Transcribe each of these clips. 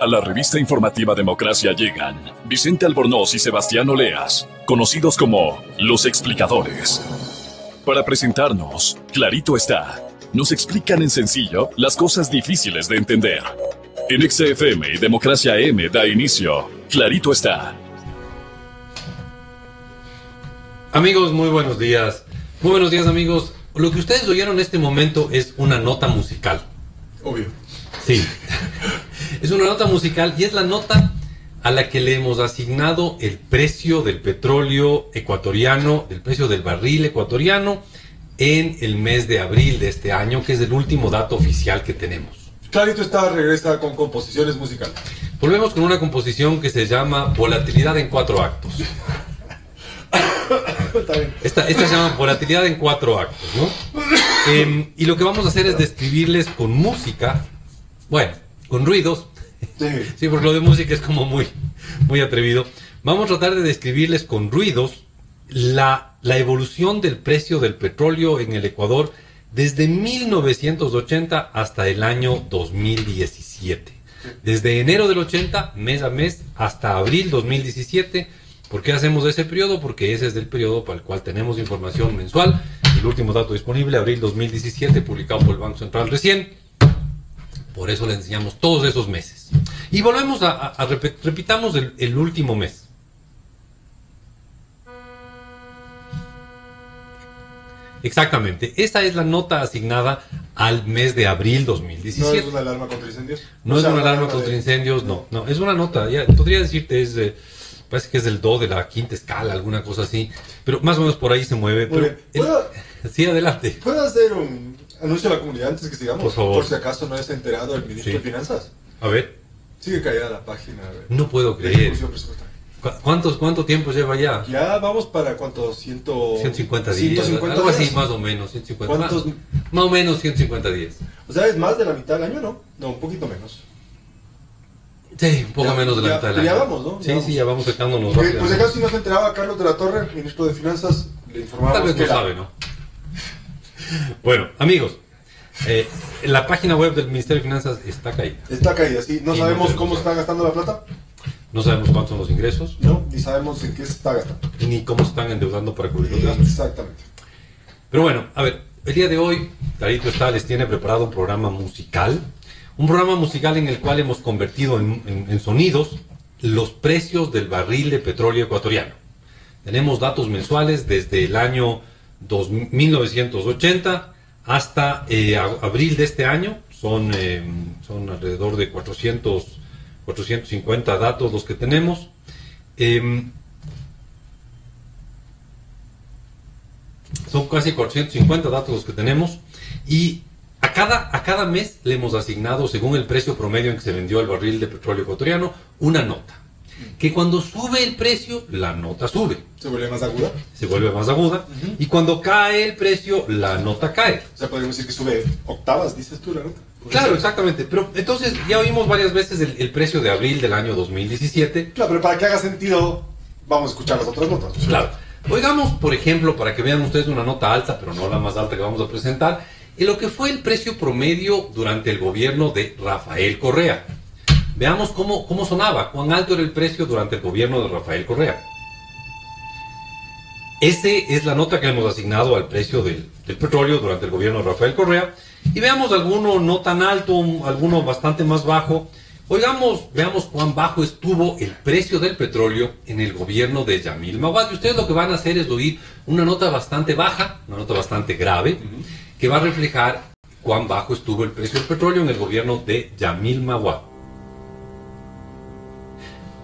A la revista informativa Democracia llegan Vicente Albornoz y Sebastián Oleas, conocidos como Los Explicadores. Para presentarnos, clarito está, nos explican en sencillo las cosas difíciles de entender. En XFM y Democracia M da inicio, clarito está. Amigos, muy buenos días. Muy buenos días, amigos. Lo que ustedes oyeron en este momento es una nota musical. Obvio. Sí. Es una nota musical y es la nota a la que le hemos asignado el precio del petróleo ecuatoriano, el precio del barril ecuatoriano en el mes de abril de este año, que es el último dato oficial que tenemos. Clarito está, regresa con composiciones musicales. Volvemos con una composición que se llama Volatilidad en 4 actos. Esta se llama Volatilidad en 4 actos, ¿no? Y lo que vamos a hacer es describirles con música, bueno, con ruidos. Sí, porque lo de música es como muy atrevido. Vamos a tratar de describirles con ruidos la evolución del precio del petróleo en el Ecuador desde 1980 hasta el año 2017. Desde enero del 80, mes a mes, hasta abril 2017. ¿Por qué hacemos ese periodo? Porque ese es el periodo para el cual tenemos información mensual. El último dato disponible, abril 2017, publicado por el Banco Central recién. Por eso les enseñamos todos esos meses. Y volvemos repitamos el último mes. Exactamente. Esta es la nota asignada al mes de abril 2017. ¿No es una alarma contra incendios? No es una alarma contra incendios, no. Es una nota. Ya podría decirte, parece que es del do de la quinta escala, alguna cosa así. Pero más o menos por ahí se mueve. Pero sí, adelante. ¿Puedo hacer un anuncio a la comunidad antes que sigamos? Por favor. Por si acaso no está enterado el ministro de Finanzas. A ver. Sigue caída la página. A ver. No puedo creer. ¿Cuánto tiempo lleva ya? Ya vamos para ¿cuántos? 150 días. 150 algo días. así, más o menos. 150. ¿Cuántos? Más o menos 150 días. O sea, es más de la mitad del año, ¿no? No, un poquito menos. Sí, un poco menos de la mitad del año. Ya vamos, ¿no? Sí, ya vamos sacándonos Pues rápido. si acaso si no se enteraba Carlos de la Torre, ministro de Finanzas, le informamos Tal vez no sabe, ¿no? Bueno, amigos, la página web del Ministerio de Finanzas está caída. Está caída, sí. No Y sabemos no cómo se está gastando la plata. No sabemos cuántos son los ingresos, No, ni sabemos en qué se está gastando. ni cómo se están endeudando para cubrir los gastos. Exactamente. Pero bueno, a ver, el día de hoy, Clarito está, les tiene preparado un programa musical. Un programa musical en el cual hemos convertido en sonidos los precios del barril de petróleo ecuatoriano. Tenemos datos mensuales desde el año 1980 hasta abril de este año. Son alrededor de 450 datos los que tenemos. Son casi 450 datos los que tenemos. Y a cada mes le hemos asignado, según el precio promedio en que se vendió el barril de petróleo ecuatoriano, una nota. Que cuando sube el precio, la nota sube. ¿Se vuelve más aguda? Se vuelve más aguda. Y cuando cae el precio, la nota cae. O sea, podríamos decir que sube octavas, dices tú, la nota. Claro, exactamente. Pero entonces ya oímos varias veces el precio de abril del año 2017. Claro, pero para que haga sentido, vamos a escuchar las otras notas. Claro. Oigamos, por ejemplo, para que vean ustedes una nota alta, pero no la más alta que vamos a presentar, en lo que fue el precio promedio durante el gobierno de Rafael Correa. Veamos cómo sonaba, cuán alto era el precio durante el gobierno de Rafael Correa. Esa es la nota que hemos asignado al precio del petróleo durante el gobierno de Rafael Correa. Y veamos alguno no tan alto, alguno bastante más bajo. Veamos cuán bajo estuvo el precio del petróleo en el gobierno de Yamil Maguad. Y ustedes lo que van a hacer es oír una nota bastante baja, una nota bastante grave, que va a reflejar cuán bajo estuvo el precio del petróleo en el gobierno de Yamil Maguad.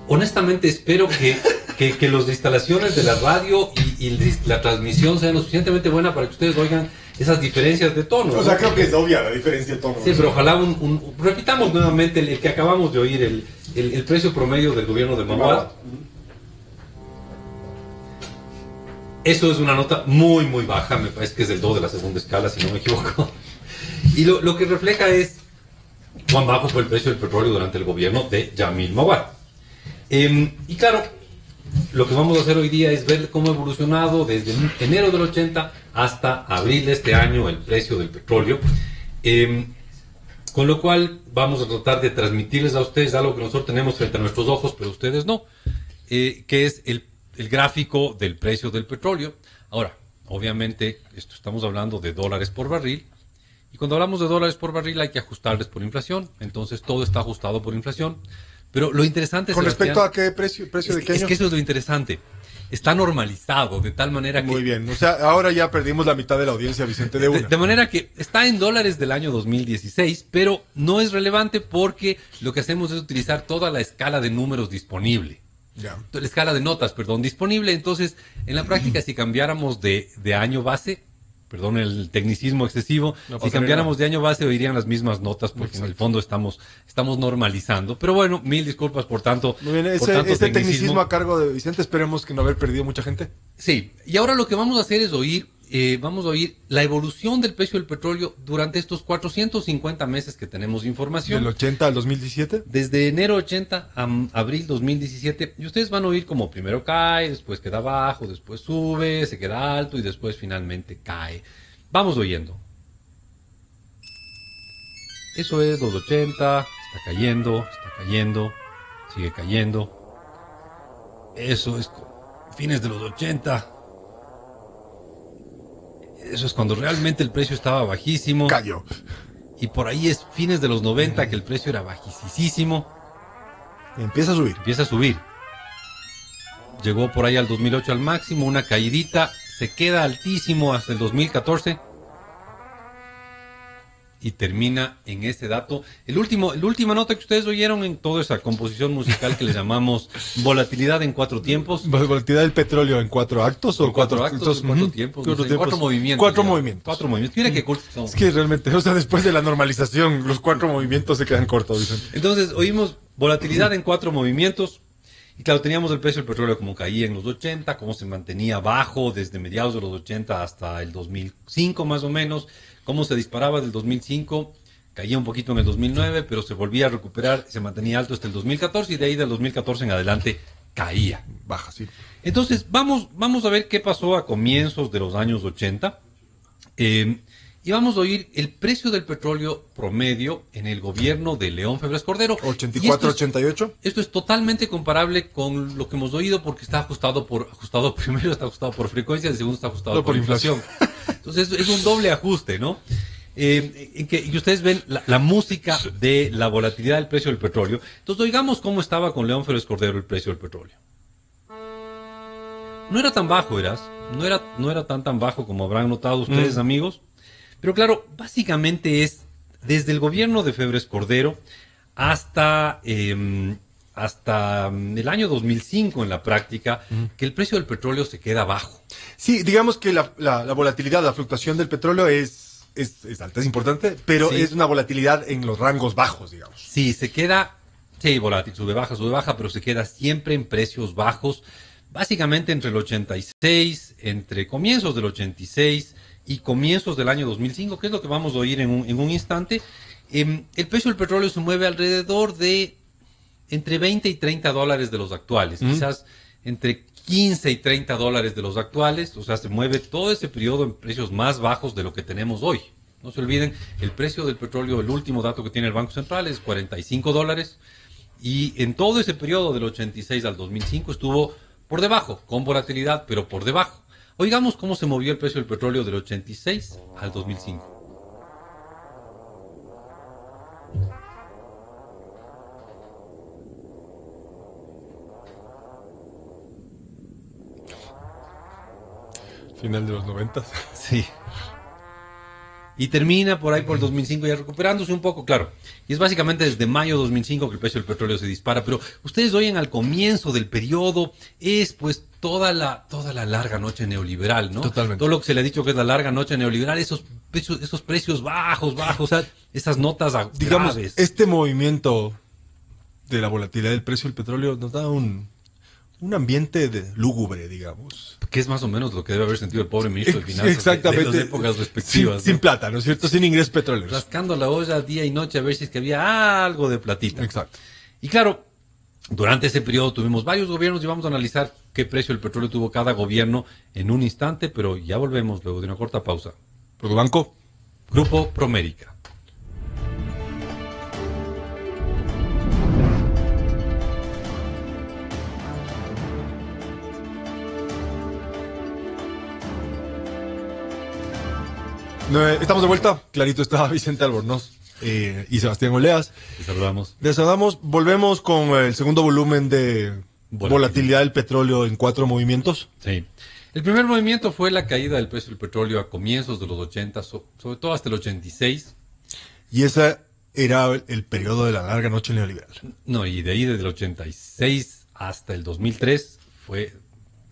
Honestamente espero que las instalaciones de la radio y la transmisión sean lo suficientemente buena para que ustedes oigan esas diferencias de tono. O sea, creo que es obvia la diferencia de tono. Sí, pero ojalá repitamos nuevamente el que acabamos de oír, el precio promedio del gobierno de Maguad. Eso es una nota muy, muy baja, me parece que es del do de la segunda escala, si no me equivoco. Y lo que refleja es cuán bajo fue el precio del petróleo durante el gobierno de Yamil Maguad. Y claro, lo que vamos a hacer hoy día es ver cómo ha evolucionado desde enero del 80 hasta abril de este año el precio del petróleo. Con lo cual vamos a tratar de transmitirles a ustedes algo que nosotros tenemos frente a nuestros ojos, pero ustedes no, que es el gráfico del precio del petróleo. Ahora, obviamente, estamos hablando de dólares por barril, y cuando hablamos de dólares por barril hay que ajustarles por inflación, entonces todo está ajustado por inflación. Pero lo interesante, ¿Con Sebastián, respecto a qué precio de qué año? es que eso es lo interesante. Está normalizado de tal manera que... Muy bien, o sea, ahora ya perdimos la mitad de la audiencia, Vicente, de una. De manera que está en dólares del año 2016, pero no es relevante porque lo que hacemos es utilizar toda la escala de números disponible. Ya. La escala de notas, perdón, disponible. Entonces, en la práctica, si cambiáramos de año base, perdón el tecnicismo excesivo, si cambiáramos de año base oirían las mismas notas porque en el fondo estamos normalizando. Pero bueno, mil disculpas por tanto. Muy bien, este tecnicismo a cargo de Vicente, esperemos que no haber perdido mucha gente. Sí, y ahora lo que vamos a hacer es vamos a oír la evolución del precio del petróleo durante estos 450 meses que tenemos información. ¿Del 80 al 2017? Desde enero 80 a abril 2017. Y ustedes van a oír como primero cae, después queda bajo, después sube, se queda alto y después finalmente cae. Vamos oyendo. Eso es los 80, está cayendo, sigue cayendo. Eso es fines de los 80. Eso es cuando realmente el precio estaba bajísimo. Cayó. Y por ahí es fines de los 90 que el precio era bajísimo. Empieza a subir. Empieza a subir. Llegó por ahí al 2008 al máximo, una caidita, se queda altísimo hasta el 2014 y termina en ese dato. La última nota que ustedes oyeron en toda esa composición musical que le llamamos volatilidad en 4 tiempos. ¿Volatilidad del petróleo en 4 actos o 4 actos? 4 tiempos. No sé, 4 movimientos. 4 movimientos. 4 movimientos. Mira qué cortos son. Es que realmente, o sea, después de la normalización, los 4 movimientos se quedan cortos, Vicente. Entonces, oímos volatilidad en 4 movimientos. Y claro, teníamos el precio del petróleo como caía en los 80, cómo se mantenía bajo desde mediados de los 80 hasta el 2005 más o menos, cómo se disparaba del 2005, caía un poquito en el 2009, pero se volvía a recuperar, se mantenía alto hasta el 2014 y de ahí del 2014 en adelante caía. Baja, sí. Entonces, vamos a ver qué pasó a comienzos de los años 80. Y vamos a oír el precio del petróleo promedio en el gobierno de León Febres Cordero. 84-88. Esto es totalmente comparable con lo que hemos oído porque está primero está ajustado por frecuencia y segundo está ajustado por inflación. Entonces es un doble ajuste, ¿no? Y ustedes ven la música de la volatilidad del precio del petróleo. Entonces oigamos cómo estaba con León Febres Cordero el precio del petróleo. No era tan bajo, no era tan bajo como habrán notado ustedes, amigos. Pero claro, básicamente es desde el gobierno de Febres Cordero hasta el año 2005 en la práctica, que el precio del petróleo se queda bajo. Sí, digamos que la volatilidad, la fluctuación del petróleo es alta, es importante, pero sí, es una volatilidad en los rangos bajos, digamos. Sí, volátil, sube, baja, pero se queda siempre en precios bajos, básicamente entre el 86, entre comienzos del 86 y comienzos del año 2005, que es lo que vamos a oír en un instante. El precio del petróleo se mueve alrededor de entre 20 y 30 dólares de los actuales, quizás entre 15 y 30 dólares de los actuales, o sea, se mueve todo ese periodo en precios más bajos de lo que tenemos hoy. No se olviden, el precio del petróleo, el último dato que tiene el Banco Central es 45 dólares, y en todo ese periodo del 86 al 2005 estuvo por debajo, con volatilidad, pero por debajo. Oigamos cómo se movió el precio del petróleo del 86 al 2005. Final de los 90. Sí. Y termina por ahí por el 2005 ya recuperándose un poco, claro. Y es básicamente desde mayo de 2005 que el precio del petróleo se dispara. Pero ustedes oyen al comienzo del periodo, es pues toda la larga noche neoliberal, ¿no? Totalmente. Todo lo que se le ha dicho que es la larga noche neoliberal, esos precios bajos, o sea, esas notas digamos, graves. Este movimiento de la volatilidad del precio del petróleo nos da un ambiente lúgubre, digamos. Que es más o menos lo que debe haber sentido el pobre ministro de Finanzas. Exactamente. De las épocas respectivas. Sin plata, ¿no es cierto? Sin ingresos petroleros. Rascando la olla día y noche a ver si es que había algo de platita. Exacto. Y claro, durante ese periodo tuvimos varios gobiernos y vamos a analizar qué precio del petróleo tuvo cada gobierno en un instante, pero ya volvemos luego de una corta pausa. ¿Produbanco? Grupo Promérica. Estamos de vuelta. Clarito está Vicente Albornoz y Sebastián Oleas. Les saludamos. Les saludamos. Volvemos con el segundo volumen de volatilidad del petróleo en 4 movimientos. Sí. El primer movimiento fue la caída del precio del petróleo a comienzos de los 80, sobre todo hasta el 86. Y ese era el periodo de la larga noche neoliberal. No, y de ahí desde el 86 hasta el 2003 fue...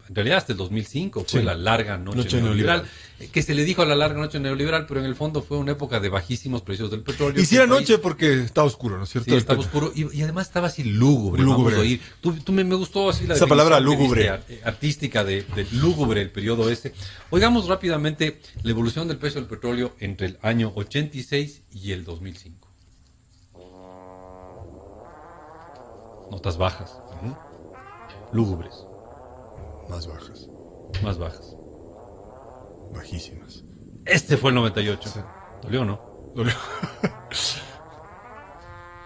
En realidad hasta el 2005 fue la larga noche neoliberal, que se le dijo a la larga noche neoliberal, pero en el fondo fue una época de bajísimos precios del petróleo. Y si era noche porque estaba oscuro, ¿no es cierto? Sí, estaba oscuro y además estaba así lúgubre. Vamos a oír. Me gustó así la esa palabra lúgubre artística de lúgubre el periodo ese. Oigamos rápidamente la evolución del precio del petróleo entre el año 86 y el 2005. Notas bajas, lúgubres. Más bajas. Más bajas. Bajísimas. Este fue el 98. Sí. ¿Dolió o no? Dolió.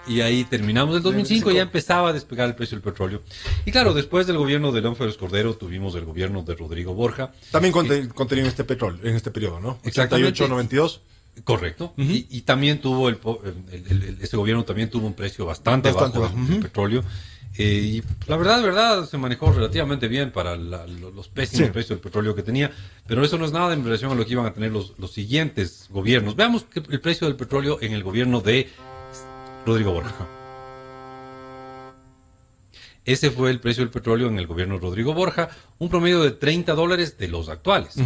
Y ahí terminamos el 2005 y ya empezaba a despegar el precio del petróleo. Y claro, después del gobierno de León Férez Cordero tuvimos el gobierno de Rodrigo Borja. También contenido este petróleo, en este periodo, ¿no? Exactamente. 88-92. Correcto. Y también tuvo ese gobierno también tuvo un precio bastante bajo del petróleo. Y la verdad, se manejó relativamente bien para los pésimos precios del petróleo que tenía, pero eso no es nada en relación a lo que iban a tener los siguientes gobiernos. Veamos el precio del petróleo en el gobierno de Rodrigo Borja. Ese fue el precio del petróleo en el gobierno de Rodrigo Borja, un promedio de $30 de los actuales.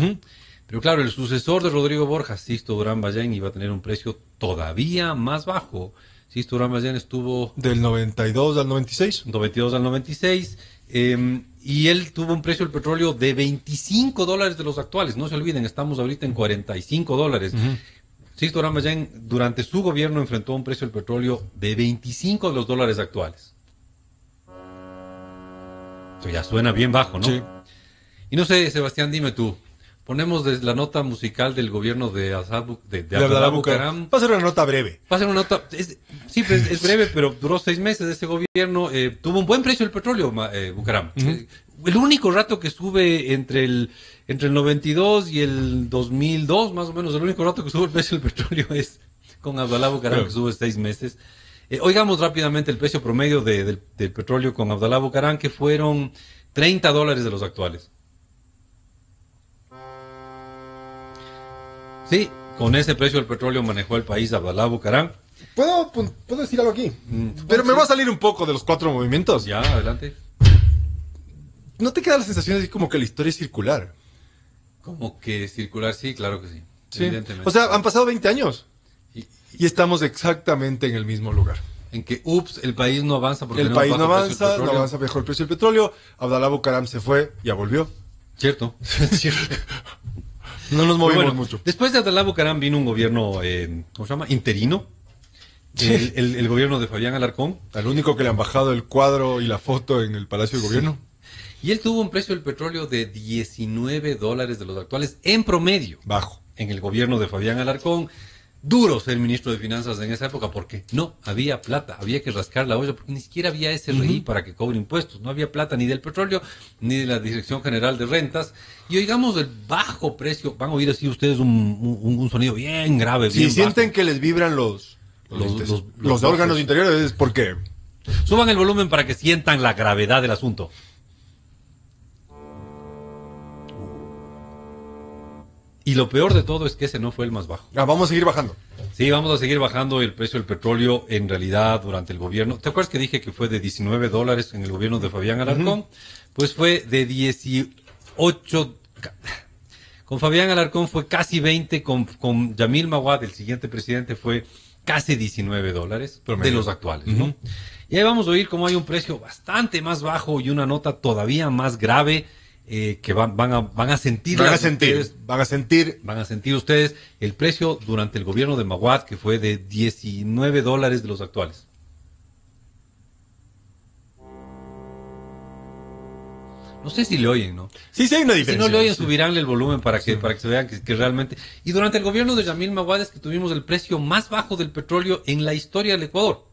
Pero claro, el sucesor de Rodrigo Borja, Sixto Durán Ballén, iba a tener un precio todavía más bajo. Sixto Durán Ballén estuvo... Del 92 al 96. 92 al 96. Y él tuvo un precio del petróleo de $25 de los actuales. No se olviden, estamos ahorita en $45. Sixto Durán Ballén, durante su gobierno, enfrentó un precio del petróleo de 25 de los dólares actuales. Eso ya suena bien bajo, ¿no? Sí. Y no sé, Sebastián, dime tú. Ponemos la nota musical del gobierno de Abdalá Bucaram. Va a ser una nota breve. Va a ser una nota... es breve, pero duró 6 meses ese gobierno. Tuvo un buen precio el petróleo, Bucaram. El único rato que sube entre el 92 y el 2002, más o menos, el único rato que sube el precio del petróleo es con Abdalá Bucaram, que sube 6 meses. Oigamos rápidamente el precio promedio del petróleo con Abdalá Bucaram, que fueron $30 de los actuales. Sí, con ese precio del petróleo manejó el país Abdalá Bucaram. ¿Puedo decir algo aquí? Pero me va a salir un poco de los 4 movimientos. Ya, adelante. ¿No te queda la sensación así como que la historia es circular? Como que circular, sí, claro que sí. Evidentemente. O sea, han pasado 20 años y estamos exactamente en el mismo lugar. En que, el país no avanza porque el país no avanza mejor el precio del petróleo. Abdalá Bucaram se fue, ya volvió. Cierto. No nos movimos mucho. Después de Abdalá Bucaram vino un gobierno, ¿cómo se llama? Interino. Sí. El gobierno de Fabián Alarcón. Al único que le han bajado el cuadro y la foto en el Palacio de Gobierno. Y él tuvo un precio del petróleo de $19 de los actuales en promedio. Bajo. En el gobierno de Fabián Alarcón. Duro ser ministro de Finanzas en esa época porque no había plata, había que rascar la olla porque ni siquiera había SRI para que cobre impuestos, no había plata ni del petróleo ni de la Dirección General de Rentas. Y oigamos el bajo precio, van a oír así ustedes un sonido bien grave. Si sienten que les vibran los órganos interiores, es porque... Suban el volumen para que sientan la gravedad del asunto. Y lo peor de todo es que ese no fue el más bajo. Vamos a seguir bajando. Sí, vamos a seguir bajando el precio del petróleo en realidad durante el gobierno. ¿Te acuerdas que dije que fue de $19 en el gobierno de Fabián Alarcón? Pues fue de 18... Con Fabián Alarcón fue casi 20, con Yamil Maguad, el siguiente presidente, fue casi $19 de los actuales, ¿no? Y ahí vamos a oír cómo hay un precio bastante más bajo y una nota todavía más grave que van a sentir ustedes el precio durante el gobierno de Maguad, que fue de $19 de los actuales. No sé si le oyen, ¿no? Sí, hay una diferencia. Si no le oyen, subiránle el volumen para que se vean que realmente... Y durante el gobierno de Yamil Maguad es que tuvimos el precio más bajo del petróleo en la historia del Ecuador.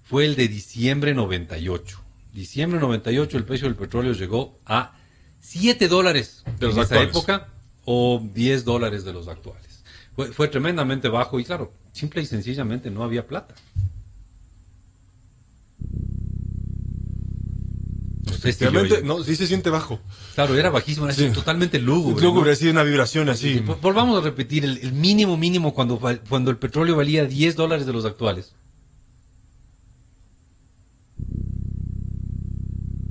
Fue el de diciembre 98. Diciembre 98 el precio del petróleo llegó a $7 de esa época o $10 de los actuales. Fue tremendamente bajo y claro, simple y sencillamente no había plata. Efectivamente, no, sí se siente bajo. Claro, era bajísimo, era Sí. totalmente lúgubre. Lúgubre, ¿no? así una vibración así. Volvamos a repetir, el mínimo cuando el petróleo valía $10 de los actuales.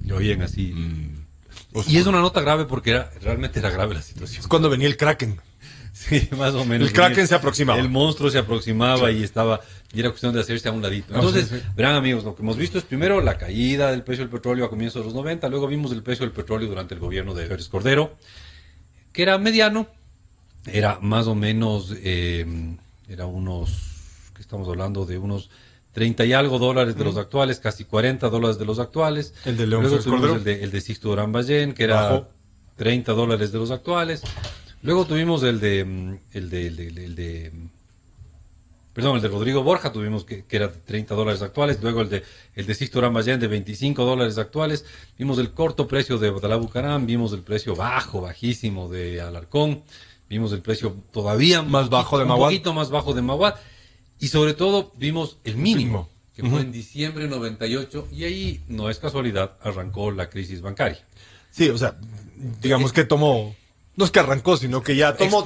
Lo oyen así. Y es una nota grave porque realmente era grave la situación. Es cuando venía el Kraken. Sí, más o menos. El Kraken se aproximaba. El monstruo se aproximaba y era cuestión de hacerse a un ladito. Entonces, sí. verán amigos, lo que hemos visto es primero la caída del precio del petróleo a comienzos de los 90, luego vimos el precio del petróleo durante el gobierno de Pérez Cordero, que era mediano, era más o menos, era unos, que estamos hablando de unos 30 y algo dólares de los actuales, casi $40 de los actuales. El de León Luego Félix tuvimos Cordero. el de Sixto Durán Ballén, que era Bajo. $30 de los actuales. Luego tuvimos el de Rodrigo Borja, tuvimos que era $30 actuales. Luego el de Sixto Durán Ballén de $25 actuales. Vimos el corto precio de Batalá Bucaram, vimos el precio bajísimo de Alarcón, vimos el precio todavía Más bajo de Maguad. un poquito más bajo de Maguad. Y sobre todo vimos el mínimo, que fue en diciembre de 98, y ahí, no es casualidad, arrancó la crisis bancaria. Sí, o sea, digamos que tomó, no es que arrancó, sino que ya tomó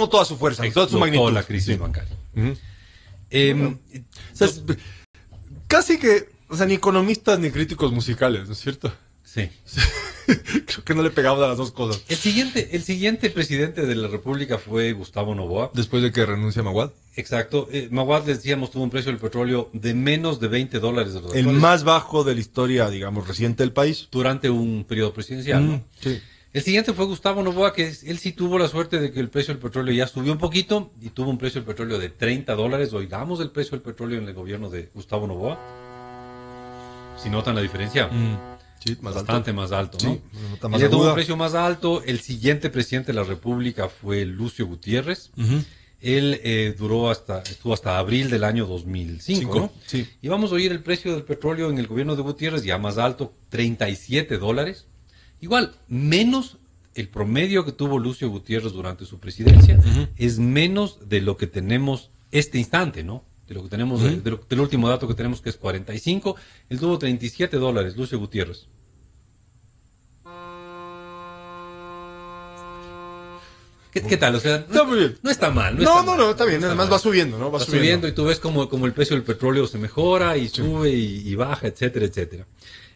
toda su fuerza, toda su magnitud. La crisis bancaria. O sea, casi que, o sea, ni economistas ni críticos musicales, ¿no es cierto? Sí. Creo que no le pegaba a las dos cosas. El siguiente presidente de la República fue Gustavo Noboa. Después de que renuncia Maguad. Exacto. Maguad, les decíamos, tuvo un precio del petróleo de menos de $20 de los El actuales más bajo de la historia, digamos, reciente del país. durante un periodo presidencial, ¿no? Sí. El siguiente fue Gustavo Noboa, que él sí tuvo la suerte de que el precio del petróleo ya subió un poquito y tuvo un precio del petróleo de $30. Oigamos el precio del petróleo en el gobierno de Gustavo Noboa. Si notan la diferencia. Sí, más Bastante alto. más alto, ¿no? Sí, una nota más Ella tuvo aguda. un precio más alto. El siguiente presidente de la República fue Lucio Gutiérrez. Él estuvo hasta abril del año 2005, ¿no? Sí. Y vamos a oír el precio del petróleo en el gobierno de Gutiérrez ya más alto, $37. Igual, menos el promedio que tuvo Lucio Gutiérrez durante su presidencia, es menos de lo que tenemos este instante, ¿no? De lo que tenemos, del último dato que tenemos, que es 45. Él tuvo $37, Lucio Gutiérrez. ¿Qué tal? O sea, Está muy bien. no está mal. No, está bien. Además va subiendo, ¿no? Va subiendo y tú ves como el precio del petróleo se mejora y sube y baja, etcétera, etcétera.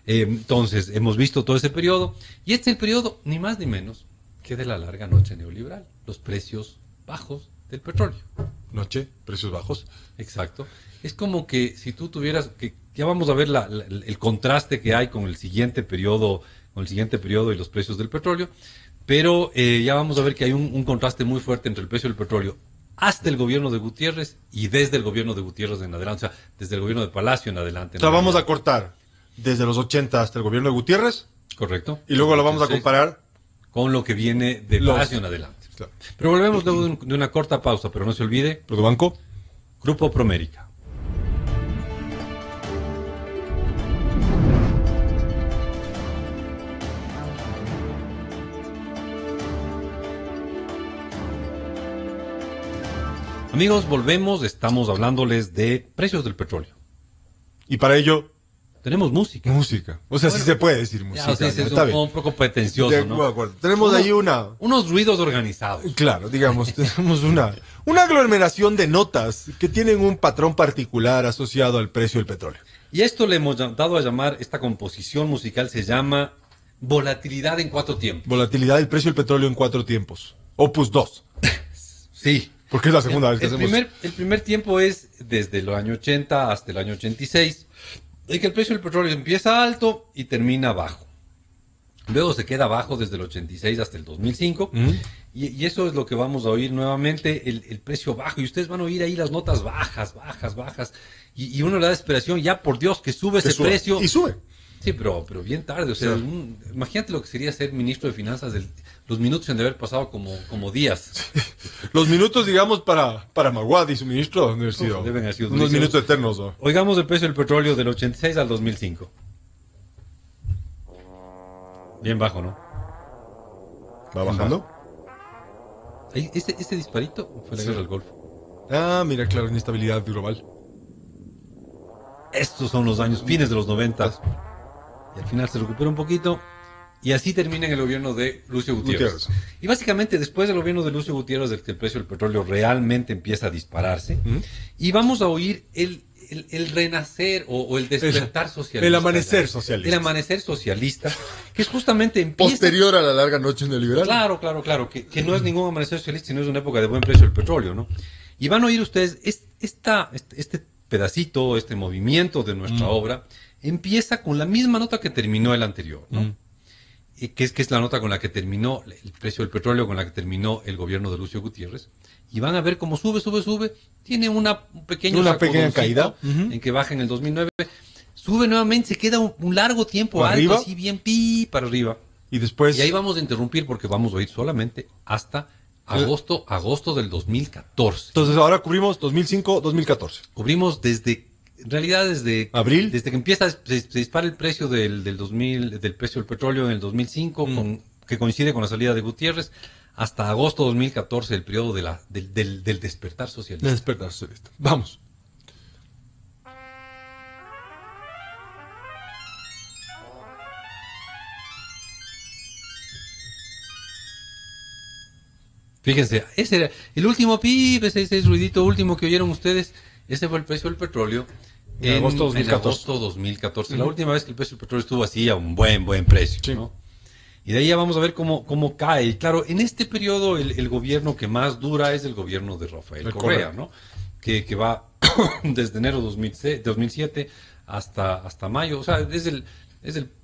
Entonces, hemos visto todo ese periodo. Y este es el periodo, ni más ni menos, que de la larga noche neoliberal. Los precios bajos del petróleo. Noche, precios bajos. Exacto. Es como que si tú tuvieras, que ya vamos a ver el contraste que hay con el siguiente periodo y los precios del petróleo, pero ya vamos a ver que hay un contraste muy fuerte entre el precio del petróleo hasta el gobierno de Gutiérrez y desde el gobierno de Gutiérrez en adelante, o sea, desde el gobierno de Palacio en adelante. O sea, vamos a cortar desde los 80 hasta el gobierno de Gutiérrez. Correcto. Y luego lo vamos a comparar con lo que viene de Palacio en adelante. Claro. Pero volvemos luego de una corta pausa, pero no se olvide, Prodobanco. Grupo Promérica. Amigos, volvemos, estamos hablándoles de precios del petróleo. Y para ello, Tenemos música. música. O sea, sí se puede decir música. Ya, o sea, ¿no? es Está un bien. poco pretencioso, De ¿no? acuerdo. Tenemos ahí Unos ruidos organizados. Claro, digamos, tenemos una aglomeración de notas que tienen un patrón particular asociado al precio del petróleo. Y esto le hemos dado a llamar, esta composición musical se llama volatilidad en 4 tiempos. Volatilidad del precio del petróleo en 4 tiempos. Opus 2. Sí. Porque es la segunda vez que El hacemos. el primer tiempo es desde el año 80 hasta el año 86, en que el precio del petróleo empieza alto y termina bajo. Luego se queda bajo desde el 86 hasta el 2005. Y eso es lo que vamos a oír nuevamente, el precio bajo. Y ustedes van a oír ahí las notas bajas. Y uno le da desesperación, ya por Dios, que sube ese precio. Y sube. Sí, pero bien tarde. O sea, imagínate lo que sería ser ministro de Finanzas. Los minutos han de haber pasado como días. Los minutos, digamos, para Maguad y su ministro deben haber sido, Deben haber sido unos durísimos. minutos eternos, ¿no? Oigamos el precio del petróleo del 86 al 2005. Bien bajo, ¿no? ¿Va bajando? Ese disparito fue la guerra del Golfo. Ah, mira, claro, inestabilidad global. Estos son los años fines de los 90. Y al final se recupera un poquito. Y así termina en el gobierno de Lucio Gutiérrez. Y básicamente después del gobierno de Lucio Gutiérrez, del que el precio del petróleo realmente empieza a dispararse. Y vamos a oír el renacer o el despertar socialista. El amanecer socialista. El amanecer socialista, que es justamente empieza... Posterior a la larga noche neoliberal. Claro, que no es ningún amanecer socialista, sino es una época de buen precio del petróleo, ¿no? Y van a oír ustedes, este pedacito, este movimiento de nuestra obra, empieza con la misma nota que terminó el anterior, ¿no? Que es la nota con la que terminó el precio del petróleo, con la que terminó el gobierno de Lucio Gutiérrez. Y van a ver cómo sube. Tiene una pequeña caída. En que baja en el 2009. Sube nuevamente, se queda un largo tiempo alto, arriba, así bien para arriba. Y después... Y ahí vamos a interrumpir porque vamos a oír solamente hasta agosto del 2014. Entonces ahora cubrimos 2005, 2014. Cubrimos desde abril, desde que se dispara el precio del precio del petróleo en el 2005, que coincide con la salida de Gutiérrez, hasta agosto 2014, el periodo del despertar socialista. El despertar socialista. Vamos. Fíjense, ese era el último pip, ese ruidito último que oyeron ustedes, ese fue el precio del petróleo en agosto 2014. La última vez que el precio del petróleo estuvo así a un buen precio, ¿no? Y de ahí ya vamos a ver cómo cae. Y claro, en este periodo el gobierno que más dura es el gobierno de Rafael Correa, ¿no? Que va desde enero de 2007 hasta mayo, o sea,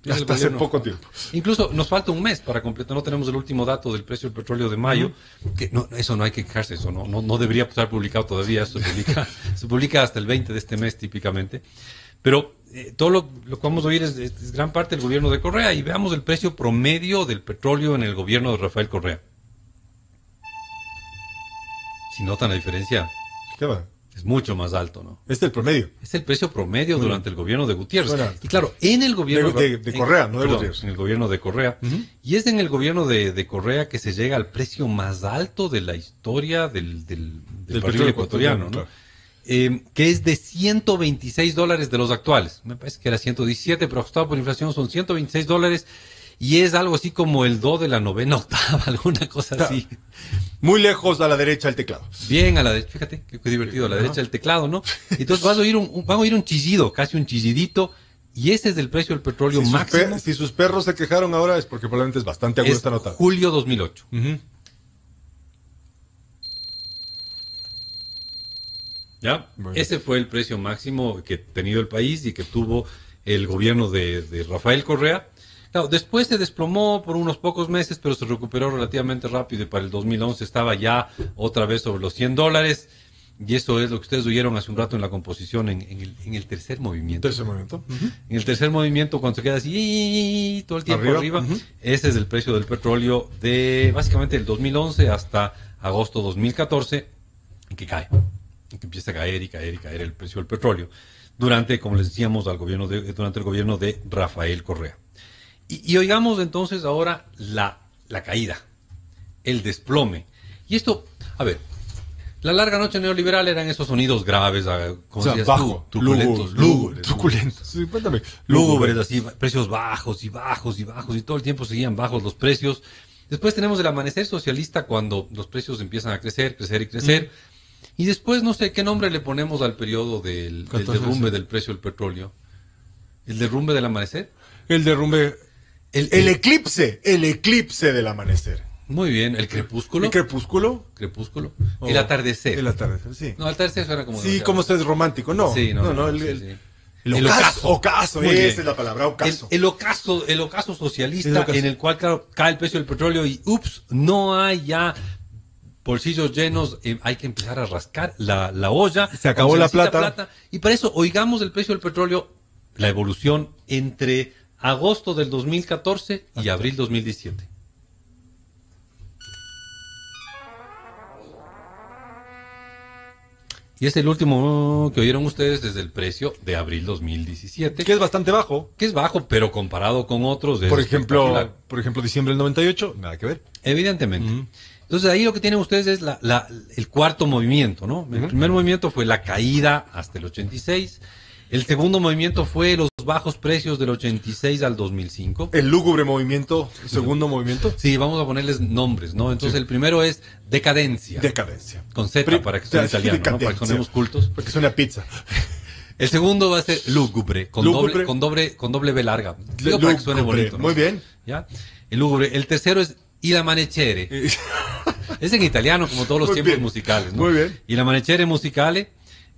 hasta hace poco tiempo. Incluso nos falta un mes para completar, no tenemos el último dato del precio del petróleo de mayo, que eso no hay que quejarse, eso no debería estar publicado todavía, se publica hasta el 20 de este mes típicamente, pero todo lo que vamos a oír es gran parte del gobierno de Correa, y veamos el precio promedio del petróleo en el gobierno de Rafael Correa. Si notan la diferencia, ¿qué va? Es mucho más alto, ¿no? Este es el promedio. Es el precio promedio durante el gobierno de Gutiérrez. Y claro, en el gobierno de Correa, no de Gutiérrez. En el gobierno de Correa. Y es en el gobierno de Correa que se llega al precio más alto de la historia del barril ecuatoriano, ¿no? Claro. Que es de $126 de los actuales. Me parece que era 117, pero ajustado por inflación son $126. Y es algo así como el do de la novena octava, alguna cosa así. Muy lejos a la derecha del teclado. Bien a la derecha, fíjate, qué divertido, a la derecha del teclado, ¿no? Entonces vas a oír un chillido, casi un chillidito, y ese es el precio del petróleo máximo. Si sus perros se quejaron ahora es porque probablemente es bastante aguda esta nota. Julio 2008. ¿Ya? Bueno. Ese fue el precio máximo que ha tenido el país y que tuvo el gobierno de Rafael Correa. Claro, después se desplomó por unos pocos meses, pero se recuperó relativamente rápido y para el 2011 estaba ya otra vez sobre los $100. Y eso es lo que ustedes oyeron hace un rato en la composición en el tercer movimiento. En el tercer movimiento, cuando se queda así todo el tiempo arriba, ese es el precio del petróleo de básicamente el 2011 hasta agosto 2014, en que cae, en que empieza a caer el precio del petróleo durante, como les decíamos, durante el gobierno de Rafael Correa. Y oigamos entonces ahora la caída, el desplome. Y esto, a ver, la larga noche neoliberal eran esos sonidos graves, como decías bajo, tú, truculentos. Sí, cuéntame. Lúgubres, así, precios bajos y todo el tiempo seguían bajos los precios. Después tenemos el amanecer socialista cuando los precios empiezan a crecer. Y después, no sé, ¿qué nombre le ponemos al periodo del derrumbe del precio del petróleo? ¿El derrumbe del amanecer? El derrumbe... El eclipse del amanecer. Muy bien, el crepúsculo. ¿El crepúsculo? Oh, el atardecer. El atardecer, sí. No, el atardecer suena como... Sí, como usted es romántico, no. Sí, no. El ocaso, esa es la palabra, ocaso. El ocaso socialista, en el cual, claro, cae el precio del petróleo y, no hay ya bolsillos llenos, hay que empezar a rascar la olla. Se acabó la plata. Y para eso, oigamos el precio del petróleo, la evolución entre agosto del 2014 y abril 2017. Y es el último que oyeron ustedes desde el precio de abril 2017. Que es bastante bajo. Que es bajo, pero comparado con otros... Por ejemplo, diciembre del 98, nada que ver. Evidentemente. Entonces ahí lo que tienen ustedes es el cuarto movimiento, ¿no? El primer movimiento fue la caída hasta el 86. El segundo movimiento fue los bajos precios del 86 al 2005. El lúgubre movimiento, segundo movimiento. Sí, vamos a ponerles nombres, ¿no? Entonces el primero es decadencia. Decadencia. Con Z para que suene italiano, ¿no? Para que sonemos cultos. Porque suena a pizza. El segundo va a ser lúgubre, con doble B larga. Digo, para que suene bonito, ¿no? Muy bien. ¿Ya? El lúgubre. El tercero es Il Amanecere. Es en italiano, como todos los tiempos musicales, ¿no? Muy bien. Il Amanecere Musicale,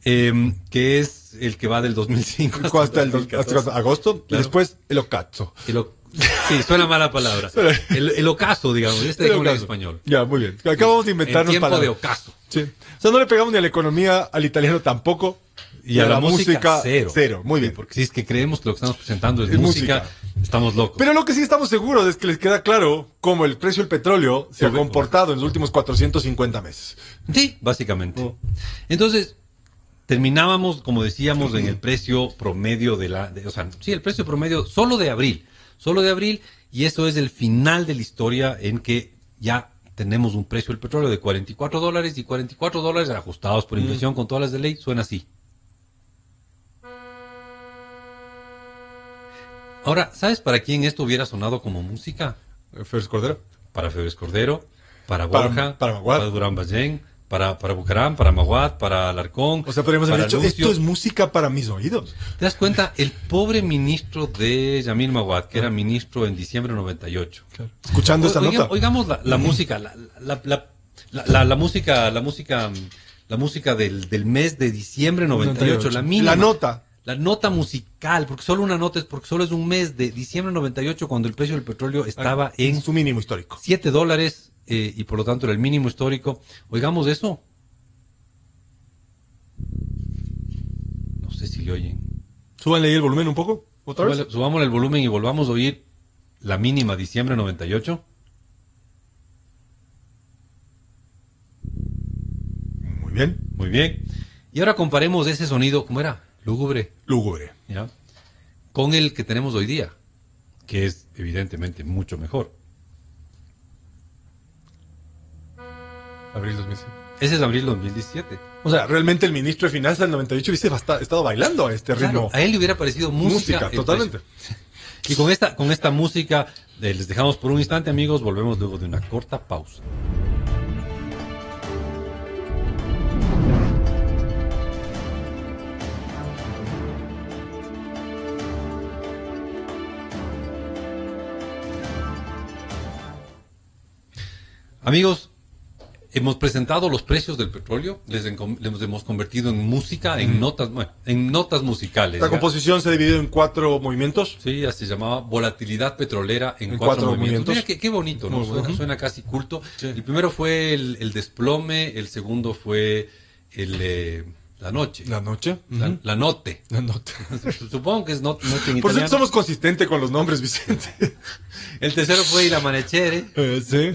que es el que va del 2005 hasta agosto. Claro. Y después el ocaso. Sí, suena mala palabra. El ocaso, digamos. Este es en español. Ya, muy bien. Acabamos de inventarnos tiempo palabras. De ocaso. Sí. O sea, no le pegamos ni a la economía, al italiano tampoco. Y a la música cero. Muy bien. Porque si es que creemos que lo que estamos presentando es música, estamos locos. Pero lo que sí estamos seguros es que les queda claro cómo el precio del petróleo se ha comportado en los últimos 450 meses. Sí, básicamente. Entonces, terminábamos, como decíamos, en el precio promedio el precio promedio solo de abril, y eso es el final de la historia en que ya tenemos un precio del petróleo de $44 y $44 ajustados por inflación con todas las de ley, suena así. Ahora, ¿sabes para quién esto hubiera sonado como música? Febres Cordero. Para Febres Cordero, para Borja, para Maguad, para Durán Ballén, para Bucaram, para Maguad, para Alarcón. O sea, podríamos haber dicho, esto es música para mis oídos. ¿Te das cuenta? El pobre ministro de Yamil Maguad, que era ministro en diciembre de 98. Claro. Escuchando esta nota. Oigamos la música, la música del mes de diciembre de 98, la mínima. La nota musical, porque solo una nota porque solo es un mes de diciembre de 98 cuando el precio del petróleo estaba en su mínimo histórico. $7 y por lo tanto era el mínimo histórico. Oigamos eso. No sé si le oyen. Súbanle ahí el volumen un poco. ¿Otra vez? Subamos el volumen y volvamos a oír la mínima diciembre de 98. Muy bien. Muy bien. Y ahora comparemos ese sonido, ¿cómo era? Lúgubre. ¿Ya? Con el que tenemos hoy día, que es evidentemente mucho mejor. Abril 2017. Ese es abril 2017. O sea, realmente el ministro de Finanzas del 98 hubiese estado bailando a este ritmo. Claro, a él le hubiera parecido música totalmente. Y con esta música les dejamos por un instante, amigos. Volvemos luego de una corta pausa. Amigos, hemos presentado los precios del petróleo, les hemos convertido en música, en notas musicales. La composición se dividió en 4 movimientos. Sí, ya se llamaba volatilidad petrolera en 4 movimientos. Mira, qué bonito, ¿no? Suena casi culto. Sí. El primero fue el desplome, el segundo fue la noche. La noche. La note. La note. Supongo que es noche en italiano. Por eso somos consistentes con los nombres, Vicente. El tercero fue Il Amanecere. Sí.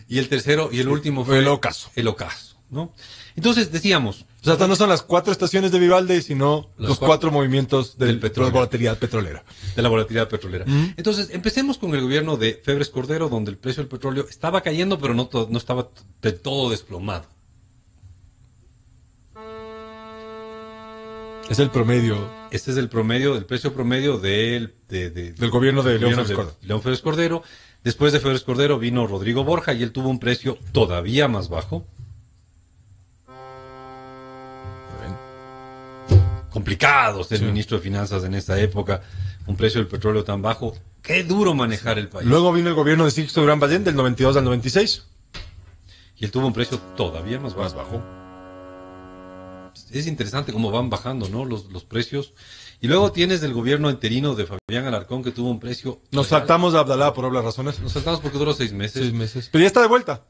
Y el tercero y el último fue el ocaso. El ocaso, ¿no? Entonces decíamos, o sea, no son las 4 estaciones de Vivaldi, sino los 4 movimientos del petróleo, la volatilidad petrolera. De la volatilidad petrolera. Entonces, empecemos con el gobierno de Febres Cordero, donde el precio del petróleo estaba cayendo, pero no estaba de todo desplomado. Es el promedio. Este es el precio promedio del gobierno de León Febres Cordero. Después de Febres Cordero vino Rodrigo Borja y él tuvo un precio todavía más bajo. Complicado ser ministro de Finanzas en esa época, un precio del petróleo tan bajo. Qué duro manejar el país. Luego vino el gobierno de Sixto Durán Ballén del 92 al 96. Y él tuvo un precio todavía más bajo. Es interesante cómo van bajando, ¿no? Los precios. Y luego tienes del gobierno interino de Fabián Alarcón, que tuvo un precio... Nos saltamos a Abdalá por obvias razones. Nos saltamos porque duró 6 meses. 6 meses. Pero ya está de vuelta.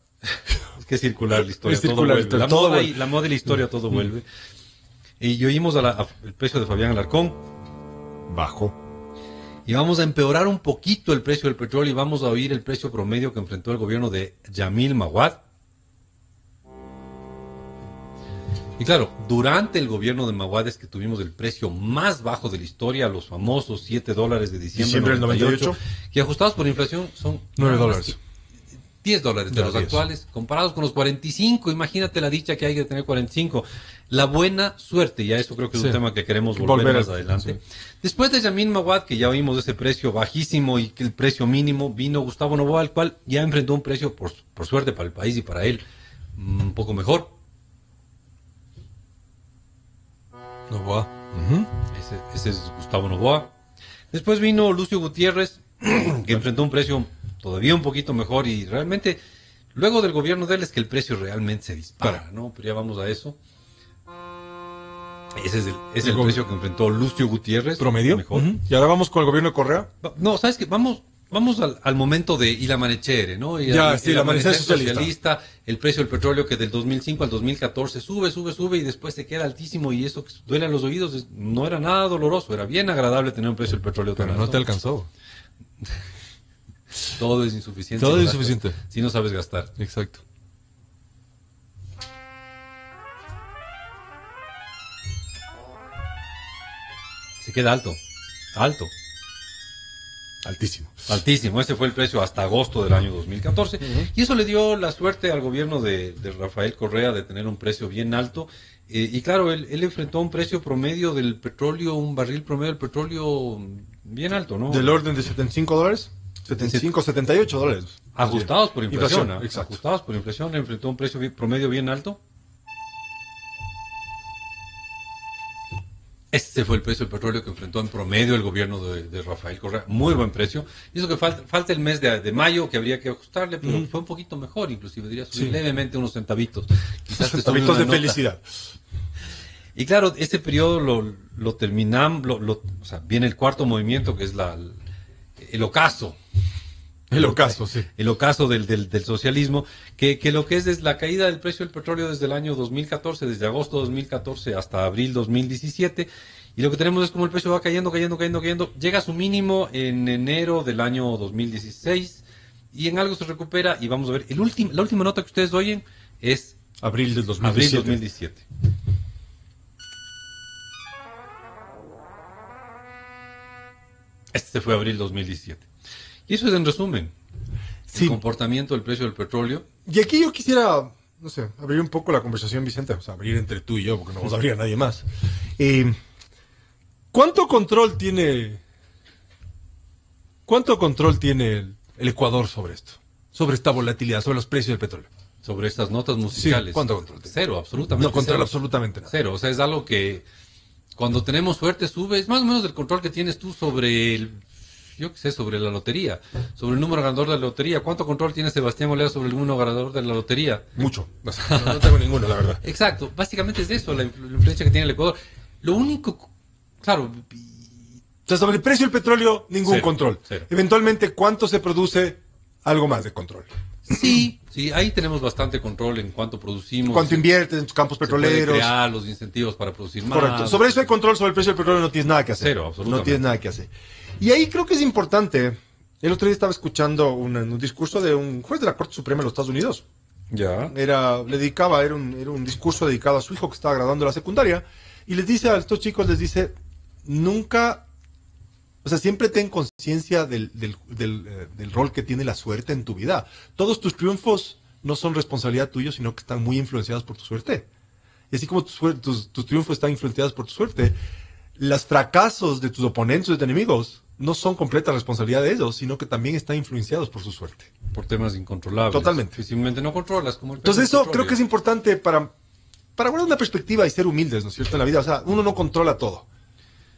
Es que es circular la historia. Es circular, todo vuelve. La moda y la historia, todo vuelve. Y oímos el precio de Fabián Alarcón. Bajo. Y vamos a empeorar un poquito el precio del petróleo y vamos a oír el precio promedio que enfrentó el gobierno de Yamil Maguad. Y claro, durante el gobierno de Maguad es que tuvimos el precio más bajo de la historia, los famosos $7 de diciembre del 98, que ajustados por inflación son $9. $10 de Ya, los 10. actuales, comparados con los 45. Imagínate la dicha que hay de tener 45. La buena suerte, y a eso creo que es un Sí. tema que queremos volver más al- adelante. sí. Después de Yamin Mawad, que ya oímos ese precio bajísimo y que el precio mínimo, vino Gustavo Noboa, al cual ya enfrentó un precio, por suerte para el país y para él, un poco mejor. Noboa. Ese es Gustavo Noboa. Después vino Lucio Gutiérrez, que enfrentó un precio todavía un poquito mejor y realmente, luego del gobierno de él es que el precio realmente se dispara, ¿no? Pero ya vamos a eso. Ese es el precio que enfrentó Lucio Gutiérrez. ¿Promedio? Mejor. Y ahora vamos con el gobierno de Correa. No, ¿sabes qué? Vamos al momento de Ilamanechere, ¿no? Ya, sí, Ilamanechere socialista, el precio del petróleo que del 2005 al 2014 sube y después se queda altísimo y eso que duele a los oídos no era nada doloroso, era bien agradable tener un precio del petróleo tan Pero no alto. te alcanzó. Todo es insuficiente. Todo es ¿verdad? insuficiente. Si no sabes gastar. Exacto. Se queda alto. Altísimo. Altísimo. Ese fue el precio hasta agosto del año 2014. Y eso le dio la suerte al gobierno de Rafael Correa de tener un precio bien alto. Y claro, él enfrentó un precio promedio del petróleo, un barril promedio del petróleo bien alto, ¿no? Del orden de $75. 75, $78. Ajustados por inflación. ¿Ah? Exacto. Ajustados por inflación, enfrentó un precio promedio bien alto. Este fue el precio del petróleo que enfrentó en promedio el gobierno de Rafael Correa. Muy buen precio. Y eso que falta el mes de mayo, que habría que ajustarle, pero fue un poquito mejor, inclusive diría subir levemente unos centavitos. Quizás te sube Centavitos una de nota. felicidad. Y claro, este periodo lo terminamos, o sea, viene el cuarto movimiento, que es el ocaso. El ocaso, sí. El ocaso del socialismo, que lo que es la caída del precio del petróleo desde el año 2014, desde agosto 2014 hasta abril 2017, y lo que tenemos es como el precio va cayendo, llega a su mínimo en enero del año 2016, y en algo se recupera, y vamos a ver, la última nota que ustedes oyen es Abril del abril 2017. 2017. Este fue abril 2017. Y eso es en resumen. Sí. El comportamiento del precio del petróleo. Y aquí yo quisiera, no sé, abrir un poco la conversación, Vicente. O sea, abrir entre tú y yo, porque no vamos a abrir a nadie más. ¿Cuánto control tiene el Ecuador sobre esto? Sobre esta volatilidad, sobre los precios del petróleo. Sobre estas notas musicales. Sí, ¿cuánto control tiene? Cero, absolutamente No controla cero. absolutamente nada. Cero, o sea, es algo que cuando tenemos suerte sube, es más o menos el control que tienes tú sobre sobre la lotería, sobre el número ganador de la lotería. ¿Cuánto control tiene Sebastián Olea sobre el número ganador de la lotería? Mucho. No tengo ninguno, la verdad. Exacto, básicamente es eso, la influencia que tiene el Ecuador. Lo único, claro, O sea, sobre el precio del petróleo, ningún Cero, control. cero. Eventualmente, ¿cuánto se produce? Algo más de control. sí, ahí tenemos bastante control en cuánto producimos. ¿Cuánto inviertes en tus campos Se puede petroleros? crear los incentivos para producir más. Correcto. Sobre eso hay control, sobre el precio del petróleo no tienes nada que hacer. Cero, absolutamente. No tienes nada que hacer. Y ahí creo que es importante. El otro día estaba escuchando un discurso de un juez de la Corte Suprema de los Estados Unidos. Ya. Era un discurso dedicado a su hijo que estaba graduando la secundaria. Y les dice a estos chicos, nunca, o sea, siempre ten conciencia del rol que tiene la suerte en tu vida. Todos tus triunfos no son responsabilidad tuya, sino que están muy influenciados por tu suerte. Y así como tus triunfos están influenciados por tu suerte, los fracasos de tus oponentes o de tus enemigos no son completa responsabilidad de ellos, sino que también están influenciados por su suerte. Por temas incontrolables. Totalmente. Difícilmente no controlas. Como el Entonces eso petróleo. creo que es importante para guardar una perspectiva y ser humildes, ¿no es cierto? En la vida, o sea, uno no controla todo.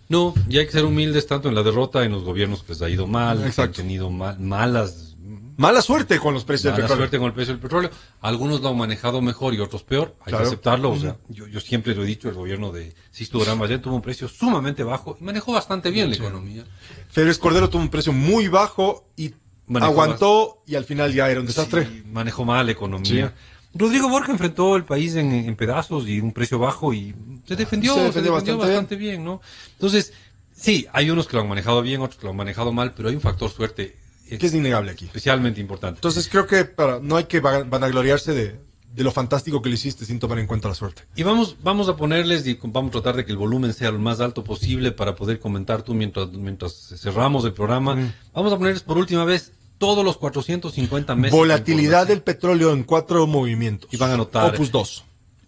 No, y hay que ser humildes tanto en la derrota, en los gobiernos que les ha ido mal, que han Exacto. tenido malas Mala suerte con los precios del mala petróleo. suerte con el precio del petróleo. Algunos lo han manejado mejor y otros peor. Hay Claro. que aceptarlo. O sea, yo siempre lo he dicho, el gobierno de Sisto Durán Ballén tuvo un precio sumamente bajo y manejó bastante bien la economía. Félix Cordero tuvo un precio muy bajo y Manejó aguantó y al final ya era un desastre. Sí, manejó mal la economía. Rodrigo Borja enfrentó el país en pedazos y un precio bajo y se defendió bastante bien, ¿no? Entonces, sí, hay unos que lo han manejado bien, otros que lo han manejado mal, pero hay un factor suerte Que es innegable aquí. especialmente importante. Entonces creo que no hay que vanagloriarse de lo fantástico que lo hiciste sin tomar en cuenta la suerte. Y vamos a ponerles y vamos a tratar de que el volumen sea lo más alto posible para poder comentar tú mientras cerramos el programa. Vamos a ponerles por última vez todos los 450 meses. Volatilidad del petróleo en 4 movimientos. Y van a notar. Opus 2.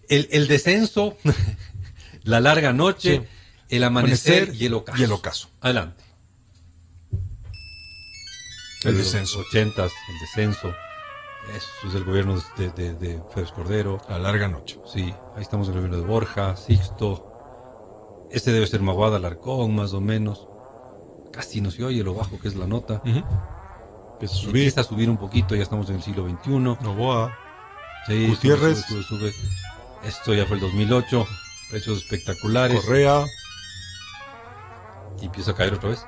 El descenso, la larga noche, Sí. el amanecer y el ocaso. Y el ocaso. Adelante. El descenso. 80s, el descenso. Eso es el gobierno de Félix Cordero. La larga noche. Sí, ahí estamos en el gobierno de Borja, Sixto. Este debe ser Maguada Alarcón, más o menos. Casi no se oye lo bajo que es la nota. Empieza a subir un poquito, ya estamos en el siglo XXI. Novoa. Sí, Gutiérrez. sube. Esto ya fue el 2008. Precios espectaculares. Correa. Y empieza a caer otra vez.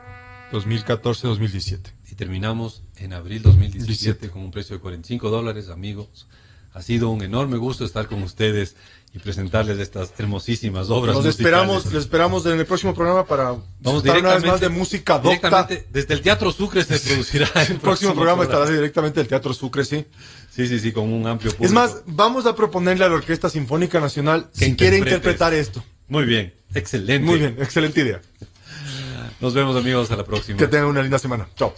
2014-2017. Y terminamos en abril 2017 17. con un precio de $45, amigos. Ha sido un enorme gusto estar con ustedes y presentarles estas hermosísimas obras Los esperamos en el próximo programa para Vamos disfrutar una vez más directamente, de música docta. directamente desde el Teatro Sucre se producirá El próximo programa estará directamente del Teatro Sucre, sí. Sí, con un amplio público. Es más, vamos a proponerle a la Orquesta Sinfónica Nacional Que si quiere interprete interpretar esto. Muy bien, excelente. Muy bien, excelente idea. Nos vemos, amigos, a la próxima. Que tengan una linda semana. Chao.